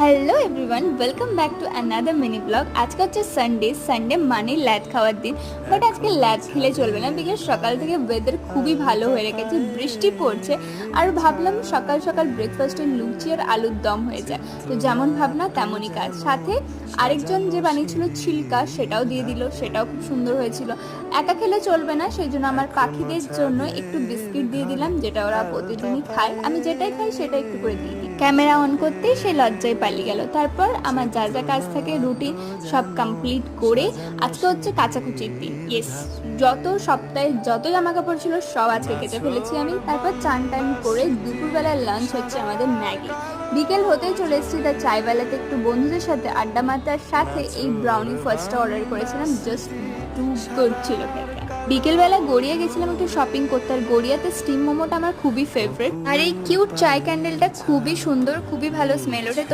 Hello everyone, welcome back to another mini blog. আজকে হচ্ছে Sunday মানে ল্যাদ খাওয়ার দিন। বাট আজকে ল্যাদ খেলে চলবে না, বিকজ সকাল থেকে ওয়েদার খুবই ভালো হয়ে রেখেছে, বৃষ্টি পড়ছে। আর ভাবলাম সকাল সকাল ব্রেকফাস্টে লুচি আর আলুর দম হয়ে যায়। তো যেমন ভাবনা তেমনই কাজ। সাথে আরেকজন যে বানিয়েছিল ছিলকা, সেটাও দিয়ে দিল, সেটাও খুব সুন্দর হয়েছিল। একা খেলে চলবে না, সেই জন্য আমার পাখিদের জন্য একটু বিস্কিট দিয়ে দিলাম, যেটা ওরা প্রতিদিনই খায়। আমি যেটাই খাই সেটা একটু করে দিয়ে দিই। ক্যামেরা অন করতেই সেই লজ্জায় পালিয়ে গেল। তারপর আমার যা যা কাজ থাকে রুটিন সব কমপ্লিট করে আজকে হচ্ছে কাচাকুচির দিন। ইয়েস, যত সপ্তাহে যত জামা কাপড় ছিল সব আজকে কেটে ফেলেছি আমি। তারপর চান টান করে দুপুরবেলার লাঞ্চ হচ্ছে আমাদের ম্যাগি। বিকেল হতেই চলে এসেছি, তার চাইবেলাতে একটু বন্ধুদের সাথে আড্ডা মারতার সাথে এই ব্রাউনি ফার্স্টটা অর্ডার করেছিলাম, জাস্ট টু গুড ছিল খেতে। বিকেলবেলা গড়িয়া গেছিলাম একটু শপিং করতে, আর গড়িয়াতে স্টিম মোমোটা আমার খুবই ফেভারিট। আর এই কিউট চায় ক্যান্ডেলটা খুবই সুন্দর, খুবই ভালো স্মেল ওঠে। তো